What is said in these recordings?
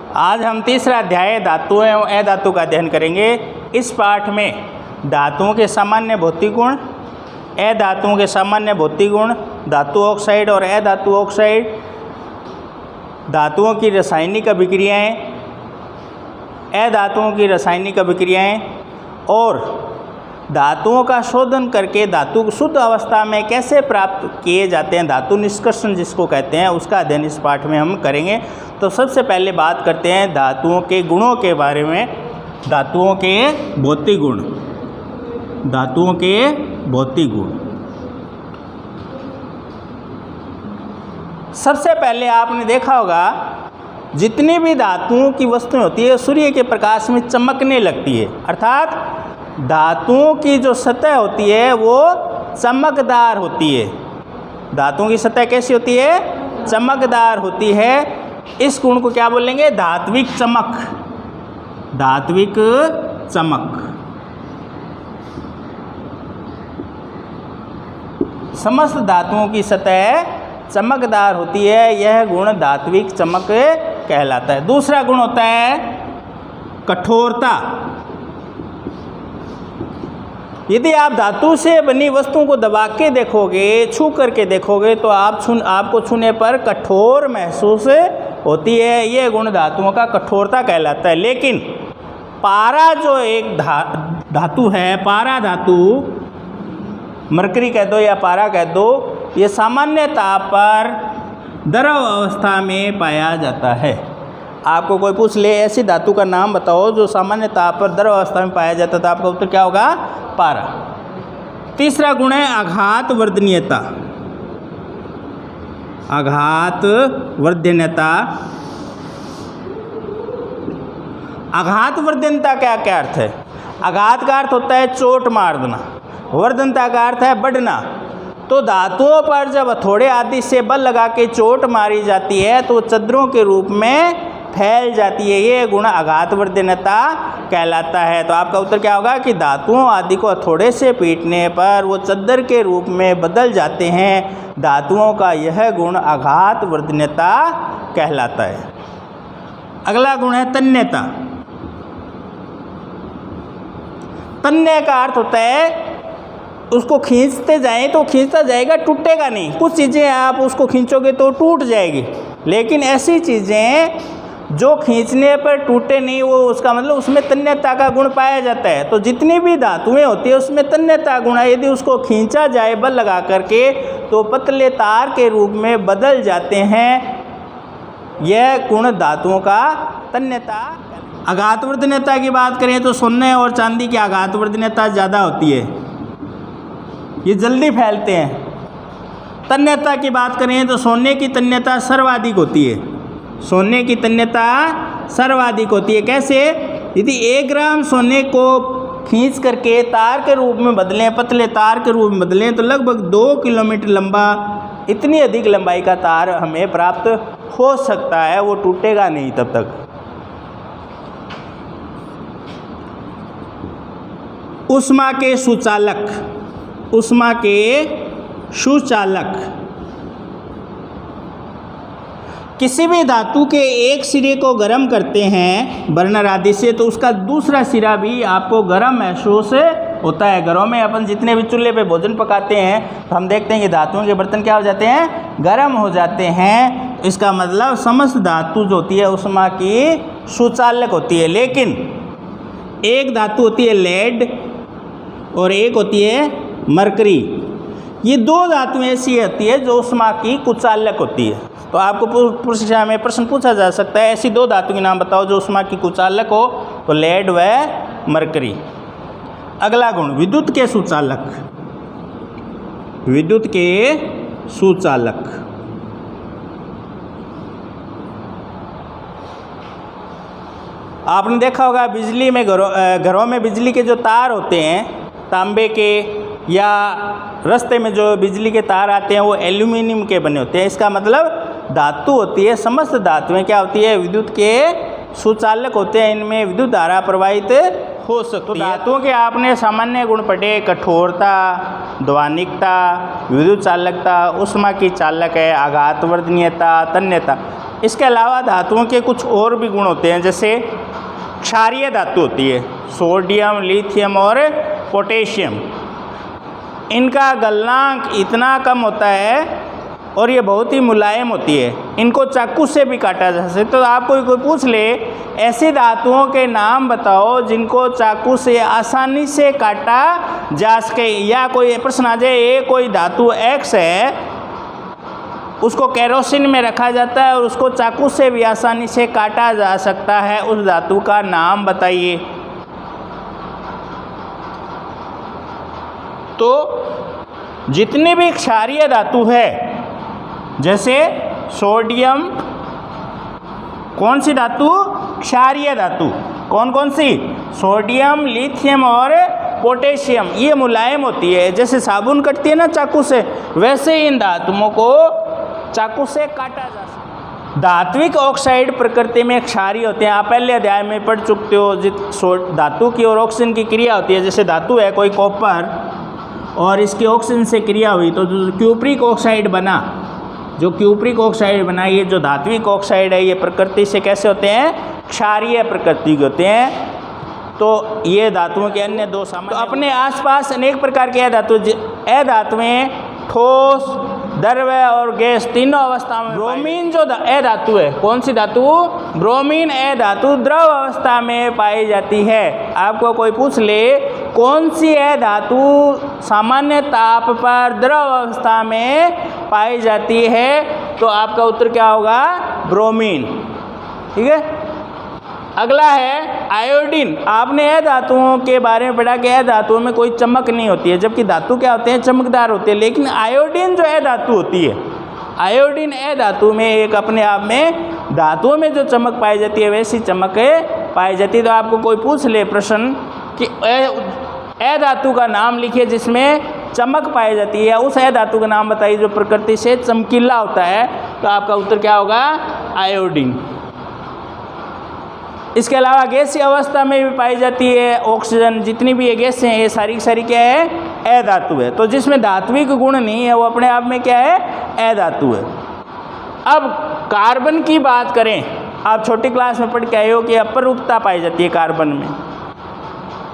आज हम तीसरा अध्याय धातु एवं अधातु का अध्ययन करेंगे। इस पाठ में धातुओं के सामान्य भौतिक गुण, अधातुओं के सामान्य भौतिक गुण, धातु ऑक्साइड और अधातु ऑक्साइड, धातुओं की रासायनिक अभिक्रियाएं, अधातुओं की रासायनिक अभिक्रियाएं और धातुओं का शोधन करके धातु को शुद्ध अवस्था में कैसे प्राप्त किए जाते हैं, धातु निष्कर्षण जिसको कहते हैं, उसका अध्ययन इस पाठ में हम करेंगे। तो सबसे पहले बात करते हैं धातुओं के गुणों के बारे में। धातुओं के भौतिक गुण, धातुओं के भौतिक गुण। सबसे पहले आपने देखा होगा जितनी भी धातुओं की वस्तुएं होती है सूर्य के प्रकाश में चमकने लगती है, अर्थात धातुओं की जो सतह होती है वो चमकदार होती है। धातुओं की सतह कैसी होती है? चमकदार होती है। इस गुण को क्या बोलेंगे? धात्विक चमक। धात्विक चमक। समस्त धातुओं की सतह चमकदार होती है, यह गुण धात्विक चमक कहलाता है। दूसरा गुण होता है कठोरता। यदि आप धातु से बनी वस्तुओं को दबा के देखोगे, छू करके देखोगे तो आपको छूने पर कठोर महसूस होती है, यह गुण धातुओं का कठोरता कहलाता है। लेकिन पारा जो एक धातु है, पारा धातु, मरकरी कह दो या पारा कह दो, ये सामान्य ताप पर द्रव अवस्था में पाया जाता है। आपको कोई पूछ ले ऐसी धातु का नाम बताओ जो सामान्य ताप पर द्रव अवस्था में पाया जाता है, तो आपका उत्तर क्या होगा? पारा। तीसरा गुण है आघात वर्धनीयता। आघात वर्धनीयता। आघात वर्धनीयता का क्या अर्थ है? आघात का अर्थ होता है चोट मार देना, वर्धनता का अर्थ है बढ़ना। तो धातुओं पर जब हथौड़े आदि से बल लगा के चोट मारी जाती है तो चद्दरों के रूप में फैल जाती है, ये गुण आघात वर्धनीयता कहलाता है। तो आपका उत्तर क्या होगा कि धातुओं आदि को हथौड़े से पीटने पर वो चद्दर के रूप में बदल जाते हैं। धातुओं का यह गुण आघात वर्धनीयता कहलाता है। अगला गुण है तन्यता। तन्य का अर्थ होता है उसको खींचते जाएं तो खींचता जाएगा, टूटेगा नहीं। कुछ चीज़ें आप उसको खींचोगे तो टूट जाएगी, लेकिन ऐसी चीज़ें जो खींचने पर टूटे नहीं, वो उसका मतलब उसमें तन्यता का गुण पाया जाता है। तो जितनी भी धातुएं होती है उसमें तन्यता गुण है। यदि उसको खींचा जाए बल लगा करके तो पतले तार के रूप में बदल जाते हैं, यह गुण धातुओं का तन्यता। आघात वर्धनीयता की बात करें तो सोने और चांदी की आघात वर्धनीयता ज़्यादा होती है, ये जल्दी फैलते हैं। तन्यता की बात करें तो सोने की तन्यता सर्वाधिक होती है। सोने की तन्यता सर्वाधिक होती है। कैसे? यदि 1 ग्राम सोने को खींच करके तार के रूप में बदलें, पतले तार के रूप में बदलें, तो लगभग 2 किलोमीटर लंबा, इतनी अधिक लंबाई का तार हमें प्राप्त हो सकता है, वो टूटेगा नहीं तब तक। ऊष्मा के सुचालक। ऊष्मा के सुचालक। किसी भी धातु के एक सिरे को गर्म करते हैं बर्नर आदि से, तो उसका दूसरा सिरा भी आपको गर्म महसूस होता है। घरों में अपन जितने भी चूल्हे पे भोजन पकाते हैं तो हम देखते हैं कि धातुओं के बर्तन क्या हो जाते हैं? गर्म हो जाते हैं। इसका मतलब समस्त धातु जो होती है ऊष्मा की सुचालक होती है। लेकिन एक धातु होती है लेड और एक होती है मरकरी। ये 2 धातुएं ऐसी होती है जो ऊष्मा की कुचालक होती है। तो आपको परीक्षा में प्रश्न पूछा जा सकता है ऐसी 2 धातु के नाम बताओ जो ऊष्मा की कुचालक हो, तो लेड व मरकरी। अगला गुण विद्युत के सुचालक। विद्युत के सुचालक। आपने देखा होगा बिजली में घरों में बिजली के जो तार होते हैं तांबे के, या रास्ते में जो बिजली के तार आते हैं वो एल्यूमिनियम के बने होते हैं। इसका मतलब धातु होती है, समस्त धातुएं क्या होती है? विद्युत के सुचालक होते हैं। इनमें विद्युत धारा प्रवाहित हो सकती है। धातुओं के आपने सामान्य गुण पढ़े, कठोरता, ध्वनिकता, विद्युत चालकता, ऊष्मा की चालक है, आघात वर्धनीयता, तन्यता। इसके अलावा धातुओं के कुछ और भी गुण होते हैं, जैसे क्षारीय धातु होती है, सोडियम, लिथियम और पोटेशियम। इनका गलनांक इतना कम होता है और ये बहुत ही मुलायम होती है, इनको चाकू से भी काटा जा सकता है। तो आपको कोई पूछ ले ऐसी धातुओं के नाम बताओ जिनको चाकू से आसानी से काटा जा सके, या कोई प्रश्न आ जाए ये कोई धातु X है, उसको केरोसिन में रखा जाता है और उसको चाकू से भी आसानी से काटा जा सकता है, उस धातु का नाम बताइए। तो जितनी भी क्षारीय धातु है, जैसे सोडियम, कौन सी धातु? क्षारीय धातु। कौन कौन सी? सोडियम, लिथियम और पोटेशियम। ये मुलायम होती है, जैसे साबुन कटती है ना चाकू से, वैसे ही इन धातुओं को चाकू से काटा जा सकता है। धात्विक ऑक्साइड प्रकृति में क्षारीय होते हैं। आप पहले अध्याय में पढ़ चुकते हो, धातु की और ऑक्सीजन की क्रिया होती है। जैसे धातु है कोई कॉपर और इसकी ऑक्सीजन से क्रिया हुई तो जो क्यूप्रिक ऑक्साइड बना, जो क्यूप्रिक ऑक्साइड बना, ये जो धात्विक ऑक्साइड है ये प्रकृति से कैसे होते हैं? क्षारीय प्रकृति के होते हैं। तो ये धातुओं के अन्य दो सामान्य, तो अपने आसपास अनेक प्रकार के अधातुएं ठोस, द्रव्य और गैस तीनों अवस्था में। ब्रोमीन जो अधातु है, कौन सी धातु? ब्रोमीन अधातु द्रव अवस्था में पाई जाती है। आपको कोई पूछ ले कौन सी धातु सामान्य ताप पर द्रव अवस्था में पाई जाती है, तो आपका उत्तर क्या होगा? ब्रोमीन। ठीक है। अगला है आयोडीन। आपने धातुओं के बारे में पढ़ा कि धातुओं में कोई चमक नहीं होती है, जबकि धातु क्या होते हैं? चमकदार होते हैं। लेकिन आयोडीन जो धातु होती है, आयोडीन धातु में एक अपने आप में धातुओं में जो चमक पाई जाती है वैसी चमक पाई जाती है। तो आपको कोई पूछ ले प्रश्न कि धातु का नाम लिखिए जिसमें चमक पाई जाती है, उस धातु का नाम बताइए जो प्रकृति से चमकीला होता है, तो आपका उत्तर क्या होगा? आयोडीन। इसके अलावा गैसीय अवस्था में भी पाई जाती है ऑक्सीजन। जितनी भी ये गैस हैं ये सारी की सारी क्या है? अधातु है। तो जिसमें धात्विक गुण नहीं है वो अपने आप में क्या है? अधातु है। अब कार्बन की बात करें, आप छोटी क्लास में पढ़ के आए हो कि अपरूपता पाई जाती है कार्बन में।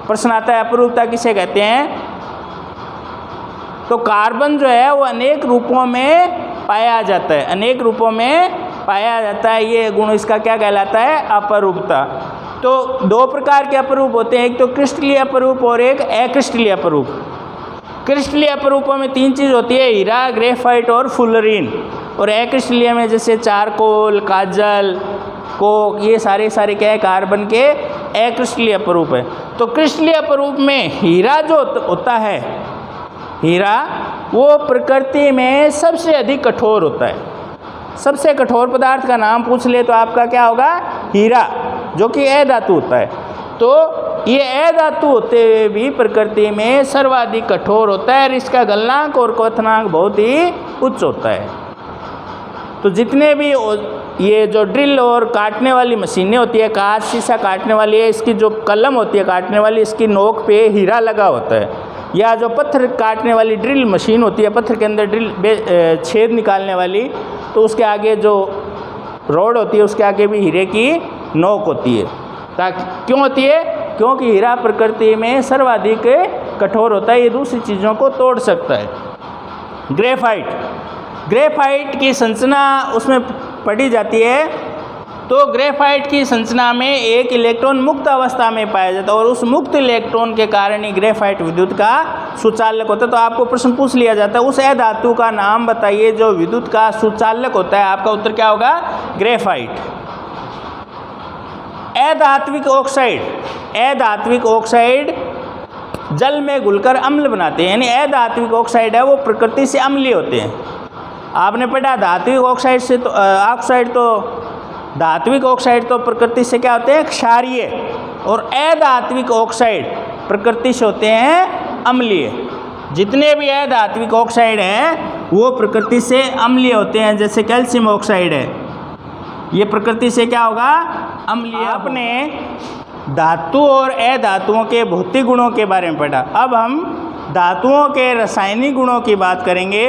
प्रश्न आता है अपरूपता किसे कहते हैं? तो कार्बन जो है वो अनेक रूपों में पाया जाता है, अनेक रूपों में पाया जाता है। ये गुण इसका क्या कहलाता है? अपरूपता। तो दो प्रकार के अपरूप होते हैं, एक तो क्रिस्टलीय अपरूप और एक अक्रिस्टलीय अपरूप। क्रिस्टलीय अपरूपों में तीन चीज़ होती है, हीरा, ग्रेफाइट और फुलरीन। और अक्रिस्टलीय में जैसे चारकोल, काजल, कोक, ये सारे क्या है? कार्बन के अक्रिस्टलीय अपरूप है। तो क्रिस्टलीय अपरूप में हीरा जो होता है, हीरा वो प्रकृति में सबसे अधिक कठोर होता है। सबसे कठोर पदार्थ का नाम पूछ ले तो आपका क्या होगा? हीरा, जो कि अधातु होता है। तो ये अधातु होते हुए भी प्रकृति में सर्वाधिक कठोर होता है और इसका गलनांक और क्वथनांक बहुत ही उच्च होता है। तो जितने भी ये जो ड्रिल और काटने वाली मशीनें होती है, कांच शीशा काटने वाली है, इसकी जो कलम होती है काटने वाली, इसकी नोक पे हीरा लगा होता है। या जो पत्थर काटने वाली ड्रिल मशीन होती है, पत्थर के अंदर ड्रिल छेद निकालने वाली, तो उसके आगे जो रॉड होती है उसके आगे भी हीरे की नोक होती है। ताकि क्यों होती है? क्योंकि हीरा प्रकृति में सर्वाधिक कठोर होता है, ये दूसरी चीज़ों को तोड़ सकता है। ग्रेफाइट, ग्रेफाइट की संरचना उसमें पढ़ी जाती है। तो ग्रेफाइट की संरचना में एक इलेक्ट्रॉन मुक्त अवस्था में पाया जाता है और उस मुक्त इलेक्ट्रॉन के कारण ही ग्रेफाइट विद्युत का सुचालक होता है। तो आपको प्रश्न पूछ लिया जाता है उस धातु का नाम बताइए जो विद्युत का सुचालक होता है, आपका उत्तर क्या होगा? ग्रेफाइट। अधात्विक ऑक्साइड, अधात्विक ऑक्साइड जल में घुलकर अम्ल बनाते हैं, यानी अधात्विक ऑक्साइड है वो प्रकृति से अम्लीय होते हैं। आपने पढ़ा धात्विक ऑक्साइड से तो धात्विक ऑक्साइड तो प्रकृति से क्या होते हैं? क्षारीय। और अधात्विक ऑक्साइड प्रकृति से होते हैं अम्लीय। जितने भी अधात्विक ऑक्साइड हैं वो प्रकृति से अम्लीय होते हैं। जैसे कैल्शियम ऑक्साइड है, ये प्रकृति से क्या होगा? अम्लीय। आपने धातु और अधातुओं के भौतिक गुणों के बारे में पढ़ा। अब हम धातुओं के रासायनिक गुणों की बात करेंगे।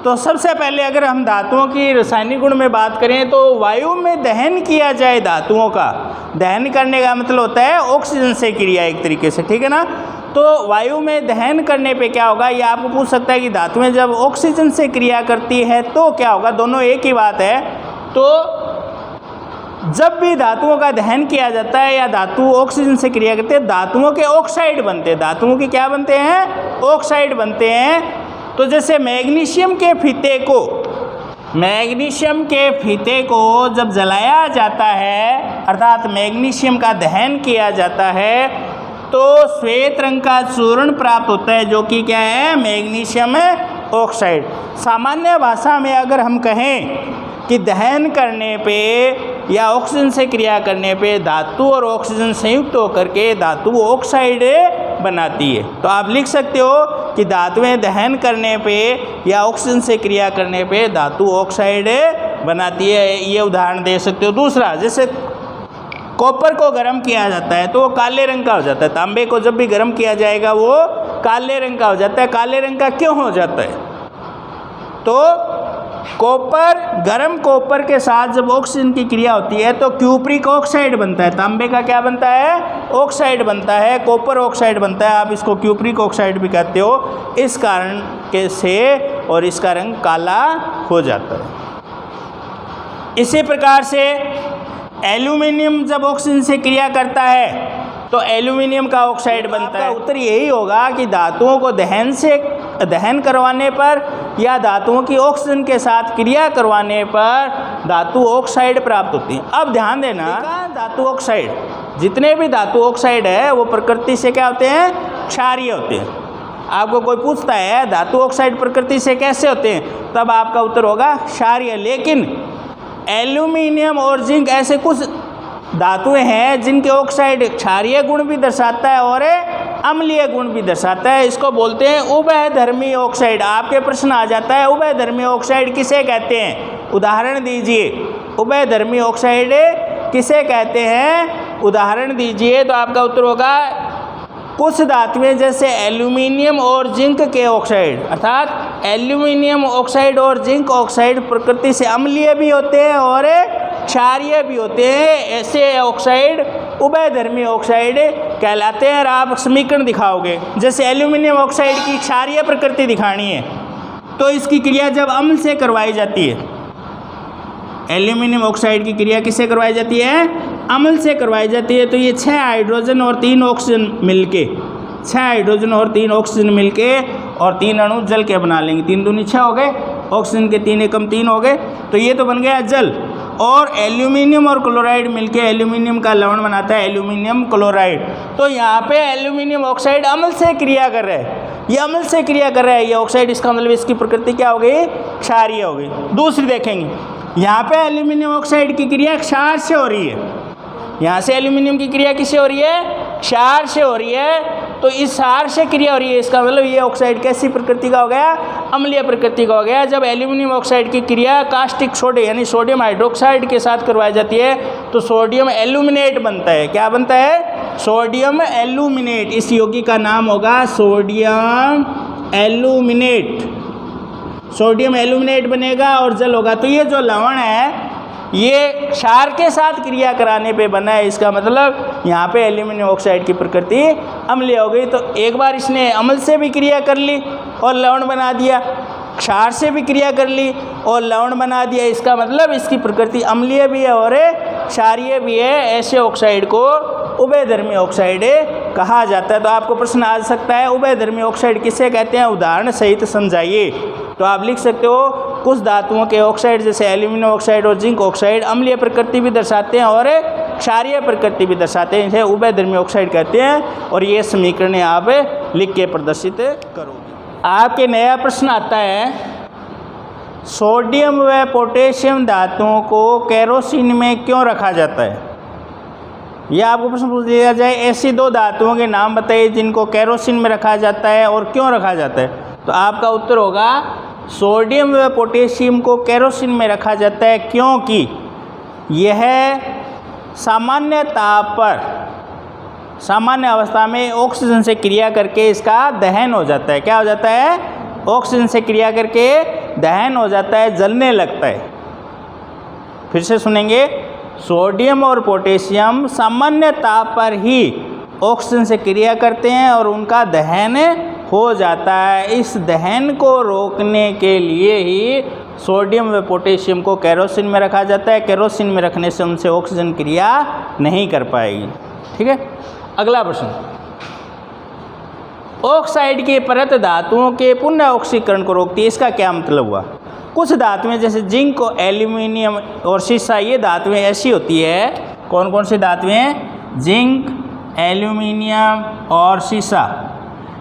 तो सबसे पहले अगर हम धातुओं की रासायनिक गुण में बात करें तो वायु में दहन किया जाए धातुओं का, दहन करने का मतलब होता है ऑक्सीजन से क्रिया एक तरीके से, ठीक है ना। तो वायु में दहन करने पे क्या होगा, ये आपको पूछ सकता है कि धातुएं जब ऑक्सीजन से क्रिया करती है तो क्या होगा, दोनों एक ही बात है। तो जब भी धातुओं का दहन किया जाता है या धातु ऑक्सीजन से क्रिया करते हैं, धातुओं के ऑक्साइड बनते हैं। धातुओं के क्या बनते हैं, ऑक्साइड बनते हैं। तो जैसे मैग्नीशियम के फीते को जब जलाया जाता है, अर्थात मैग्नीशियम का दहन किया जाता है, तो श्वेत रंग का चूर्ण प्राप्त होता है, जो कि क्या है, मैग्नीशियम ऑक्साइड। सामान्य भाषा में अगर हम कहें कि दहन करने पे या ऑक्सीजन से क्रिया करने पे धातु और ऑक्सीजन संयुक्त होकर के धातु ऑक्साइड बनाती है, तो आप लिख सकते हो कि धातुएं दहन करने पे या ऑक्सीजन से क्रिया करने पे धातु ऑक्साइड बनाती है। ये उदाहरण दे सकते हो। दूसरा, जैसे कॉपर को गर्म किया जाता है तो वो काले रंग का हो जाता है। तांबे को जब भी गर्म किया जाएगा वो काले रंग का हो जाता है। काले रंग का क्यों हो जाता है, तो गर्म कॉपर के साथ जब ऑक्सीजन की क्रिया होती है तो क्यूप्रिक ऑक्साइड बनता है। तांबे का क्या बनता है, ऑक्साइड बनता है, कॉपर ऑक्साइड बनता है, आप इसको क्यूप्रिक ऑक्साइड भी कहते हो। इस कारण के से और इसका रंग काला हो जाता है। इसी प्रकार से एल्यूमिनियम जब ऑक्सीजन से क्रिया करता है तो एल्यूमिनियम का ऑक्साइड बनता है। उत्तर यही होगा कि धातुओं को दहन करवाने पर या धातुओं की ऑक्सीजन के साथ क्रिया करवाने पर धातु ऑक्साइड प्राप्त होती है। अब ध्यान देना, धातु ऑक्साइड, जितने भी धातु ऑक्साइड है वो प्रकृति से क्या होते हैं, क्षारीय होते हैं। आपको कोई पूछता है धातु ऑक्साइड प्रकृति से कैसे होते हैं, तब आपका उत्तर होगा क्षारीय। लेकिन एल्यूमिनियम और जिंक ऐसे कुछ धातुएं हैं जिनके ऑक्साइड क्षारीय गुण भी दर्शाता है और अम्लीय गुण भी दर्शाता है। इसको बोलते हैं उभयधर्मी ऑक्साइड। आपके प्रश्न आ जाता है उभयधर्मी ऑक्साइड किसे कहते हैं, उदाहरण दीजिए। उभयधर्मी ऑक्साइड किसे कहते हैं, उदाहरण दीजिए। तो आपका उत्तर होगा कुछ धातुएं जैसे एल्यूमिनियम और जिंक के ऑक्साइड, अर्थात एल्यूमिनियम ऑक्साइड और जिंक ऑक्साइड प्रकृति से अम्लीय भी होते हैं और क्षारीय भी होते हैं। ऐसे ऑक्साइड उभयधर्मी ऑक्साइड कहलाते हैं। और आप समीकरण दिखाओगे, जैसे एल्यूमिनियम ऑक्साइड की क्षारीय प्रकृति दिखानी है तो इसकी क्रिया जब अम्ल से करवाई जाती है, एल्यूमिनियम ऑक्साइड की क्रिया किससे करवाई जाती है, अम्ल से करवाई जाती है। तो ये 6 हाइड्रोजन और 3 ऑक्सीजन मिलके, 6 हाइड्रोजन और 3 ऑक्सीजन मिलके और 3 अणु जल के बना लेंगे। 3 दूनी 6 हो गए, ऑक्सीजन के 3 एकम 3 हो गए, तो ये तो बन गया जल। और एल्यूमिनियम और क्लोराइड मिलके एल्यूमिनियम का लवण बनाता है एल्यूमिनियम क्लोराइड। तो यहाँ पे एल्यूमिनियम ऑक्साइड अम्ल से क्रिया कर रहा है, ये अम्ल से क्रिया कर रहा है ये ऑक्साइड, इसका मतलब इसकी प्रकृति क्या हो गई, क्षारीय हो गई। दूसरी देखेंगे, यहाँ पे एल्यूमिनियम ऑक्साइड की क्रिया क्षार से हो रही है, यहाँ से एल्यूमिनियम की क्रिया किससे हो रही है, क्षार से हो रही है। तो इस क्षार से क्रिया हो रही है, इसका मतलब ये ऑक्साइड कैसी प्रकृति का हो गया, अम्लीय प्रकृति का हो गया। जब एल्यूमिनियम ऑक्साइड की क्रिया कास्टिक सोडे यानी सोडियम हाइड्रोक्साइड के साथ करवाई जाती है तो सोडियम एल्यूमिनेट बनता है। क्या बनता है, सोडियम एल्यूमिनेट। इस यौगिक का नाम होगा सोडियम एल्यूमिनेट। सोडियम एल्यूमिनेट बनेगा और जल होगा। तो ये जो लवण है ये क्षार के साथ क्रिया कराने पे बना है, इसका मतलब यहाँ पे एल्यूमिनियम ऑक्साइड की प्रकृति अम्लीय हो गई। तो एक बार इसने अम्ल से भी क्रिया कर ली और लवण बना दिया, क्षार से भी क्रिया कर ली और लवण बना दिया, इसका मतलब इसकी प्रकृति अम्लीय भी है और क्षारीय भी है। ऐसे ऑक्साइड को उभयधर्मी ऑक्साइड कहा जाता है। तो आपको प्रश्न आ सकता है उभयधर्मी ऑक्साइड किसे कहते हैं, उदाहरण सहित समझाइए। तो आप लिख सकते हो कुछ धातुओं के ऑक्साइड जैसे एल्यूमिनियम ऑक्साइड और जिंक ऑक्साइड अम्लीय प्रकृति भी दर्शाते हैं और क्षारीय प्रकृति भी दर्शाते हैं, इसे उभयधर्मी ऑक्साइड कहते हैं। और ये समीकरण आप लिख के प्रदर्शित करोगे। आपके नया प्रश्न आता है, सोडियम व पोटेशियम धातुओं को केरोसिन में क्यों रखा जाता है। यह आपको प्रश्न पूछ दिया जाए, ऐसी 2 धातुओं के नाम बताइए जिनको केरोसिन में रखा जाता है और क्यों रखा जाता है। तो आपका उत्तर होगा सोडियम व पोटेशियम को केरोसिन में रखा जाता है क्योंकि यह सामान्य ताप पर, सामान्य अवस्था में ऑक्सीजन से क्रिया करके इसका दहन हो जाता है। क्या हो जाता है, ऑक्सीजन से क्रिया करके दहन हो जाता है, जलने लगता है। फिर से सुनेंगे, सोडियम और पोटेशियम सामान्य ताप पर ही ऑक्सीजन से क्रिया करते हैं और उनका दहन हो जाता है। इस दहन को रोकने के लिए ही सोडियम व पोटेशियम को केरोसिन में रखा जाता है। केरोसिन में रखने से उनसे ऑक्सीजन क्रिया नहीं कर पाएगी। ठीक है, अगला प्रश्न, ऑक्साइड की परत धातुओं के पुनः ऑक्सीकरण को रोकती है, इसका क्या मतलब हुआ? कुछ धातुएं जैसे जिंक और एल्यूमिनियम और शीशा, ये धातुएं ऐसी होती है, कौन कौन सी धातुएं? जिंक, एल्यूमिनियम और शीशा,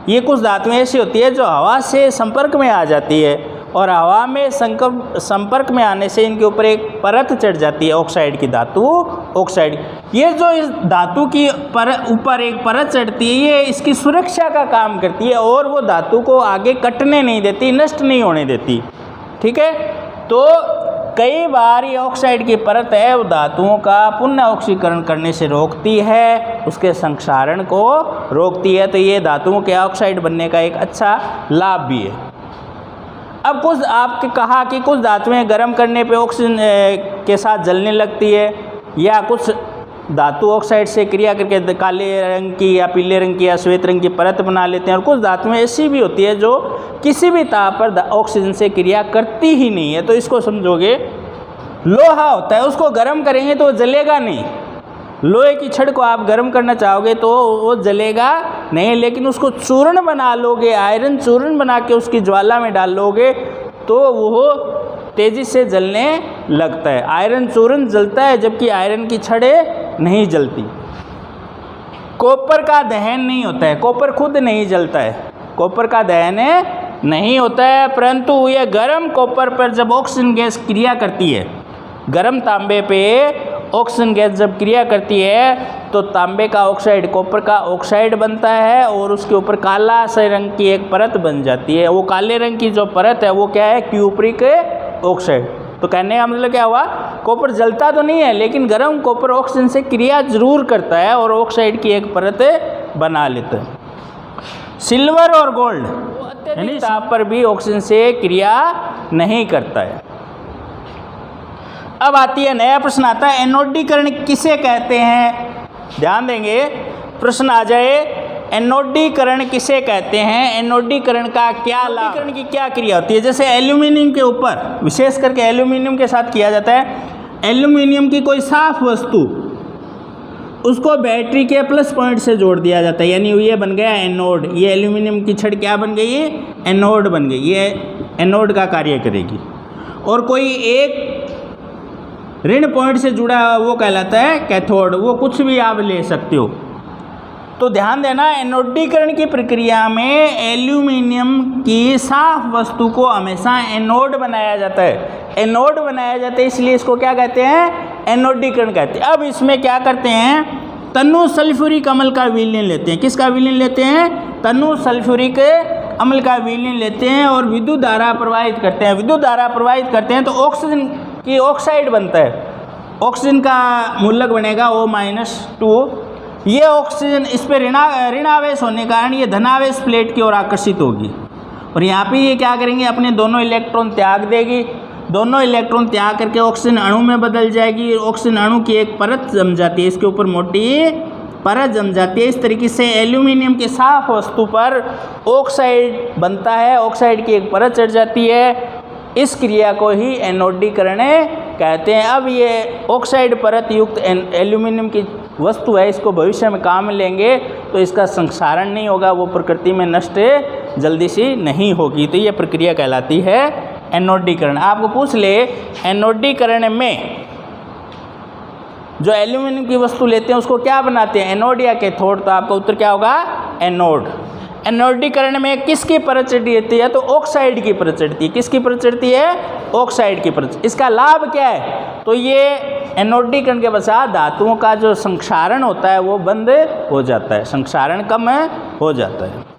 ये कुछ धातुएं ऐसी होती है जो हवा से संपर्क में आ जाती है और हवा में संपर्क में आने से इनके ऊपर एक परत चढ़ जाती है ऑक्साइड की, धातु ऑक्साइड। ये जो इस धातु की ऊपर एक परत चढ़ती है, ये इसकी सुरक्षा का काम करती है और वो धातु को आगे कटने नहीं देती, नष्ट नहीं होने देती। ठीक है, तो कई बार ये ऑक्साइड की परत है वो धातुओं का पुनः ऑक्सीकरण करने से रोकती है, उसके संक्षारण को रोकती है। तो ये धातुओं के ऑक्साइड बनने का एक अच्छा लाभ भी है। अब कुछ आपके कहा कि कुछ धातुएं गर्म करने पे ऑक्सीजन के साथ जलने लगती है, या कुछ धातु ऑक्साइड से क्रिया करके काले रंग की या पीले रंग की या श्वेत रंग की परत बना लेते हैं, और कुछ धातुएं ऐसी भी होती है जो किसी भी ताप पर ऑक्सीजन से क्रिया करती ही नहीं है। तो इसको समझोगे, लोहा होता है, उसको गर्म करेंगे तो वो जलेगा नहीं। लोहे की छड़ को आप गर्म करना चाहोगे तो वो जलेगा नहीं, लेकिन उसको चूर्ण बना लोगे, आयरन चूर्ण बना के उसकी ज्वाला में डाल लोगे तो वो तेज़ी से जलने लगता है। आयरन चूर्ण जलता है जबकि आयरन की छड़ें नहीं जलती। कॉपर का दहन नहीं होता है, कॉपर खुद नहीं जलता है, कॉपर का दहन नहीं होता है, परंतु यह गर्म कॉपर पर जब ऑक्सीजन गैस क्रिया करती है, गर्म तांबे पे ऑक्सीजन गैस जब क्रिया करती है तो तांबे का ऑक्साइड कॉपर का ऑक्साइड बनता है और उसके ऊपर काला से रंग की एक परत बन जाती है। वो काले रंग की जो परत है वो क्या है? Cupric oxide. तो कहने का मतलब क्या हुआ? कॉपर जलता तो नहीं है लेकिन गर्म कॉपर ऑक्सीजन से क्रिया जरूर करता है और ऑक्साइड की एक परत बना लेता है। सिल्वर और गोल्ड यानी ताप पर भी ऑक्सीजन से क्रिया नहीं करता है। अब आती है, नया प्रश्न आता है, एनोडीकरण किसे कहते हैं? ध्यान देंगे, प्रश्न आ जाए, एनोडीकरण किसे कहते हैं? एनोडीकरण का क्या लाभ, एनोडीकरण की क्या क्रिया होती है? जैसे एल्यूमिनियम के ऊपर, विशेष करके एल्यूमिनियम के साथ किया जाता है। एल्यूमिनियम की कोई साफ वस्तु, उसको बैटरी के प्लस पॉइंट से जोड़ दिया जाता है, यानी ये बन गया एनोड। ये एल्यूमिनियम की छड़ क्या बन गई? एनोड बन गई, ये एनोड का कार्य करेगी। और कोई एक ऋण पॉइंट से जुड़ा वो कहलाता है कैथोड। वो कुछ भी आप ले सकते हो। तो ध्यान देना, एनोडीकरण की प्रक्रिया में एल्यूमिनियम की साफ वस्तु को हमेशा एनोड बनाया जाता है। एनोड बनाया जाता है इसलिए इसको क्या कहते हैं? एनोडीकरण कहते हैं। अब इसमें क्या करते हैं? तनु सल्फ्यूरिक अम्ल का विलयन लेते हैं। किसका विलयन लेते हैं? तनु सल्फ्यूरिक अम्ल का विलयन लेते हैं और विद्युत धारा प्रवाहित करते हैं। विद्युत धारा प्रवाहित करते हैं तो ऑक्सीजन की ऑक्साइड बनता है। ऑक्सीजन का मूलक बनेगा O-2। ये ऑक्सीजन इस पर ऋणावेश होने के कारण ये धनावेश प्लेट की ओर आकर्षित होगी और यहाँ पे ये क्या करेंगे? अपने दोनों इलेक्ट्रॉन त्याग देगी। दोनों इलेक्ट्रॉन त्याग करके ऑक्सीजन अणु में बदल जाएगी। ऑक्सीजन अणु की एक परत जम जाती है, इसके ऊपर मोटी परत जम जाती है। इस तरीके से एल्यूमिनियम के साफ वस्तु पर ऑक्साइड बनता है, ऑक्साइड की एक परत चढ़ जाती है। इस क्रिया को ही एनोडीकरण कहते हैं। अब ये ऑक्साइड परत युक्त एल्यूमिनियम की वस्तु है, इसको भविष्य में काम में लेंगे तो इसका संक्षारण नहीं होगा, वो प्रकृति में नष्ट जल्दी से नहीं होगी। तो ये प्रक्रिया कहलाती है एनोडीकरण। आपको पूछ ले, एनोडीकरण में जो एल्यूमिनियम की वस्तु लेते हैं उसको क्या बनाते हैं? एनोड या कैथोड? तो आपका उत्तर क्या होगा? एनोड। एनोडीकरण में किसकी परत चढ़ती है? तो ऑक्साइड की परत चढ़ती है। किसकी परत चढ़ती है? ऑक्साइड की परत। इसका लाभ क्या है? तो ये एनोडीकरण के पश्चात धातुओं का जो संक्षारण होता है वो बंद हो जाता है, संक्षारण कम हो जाता है।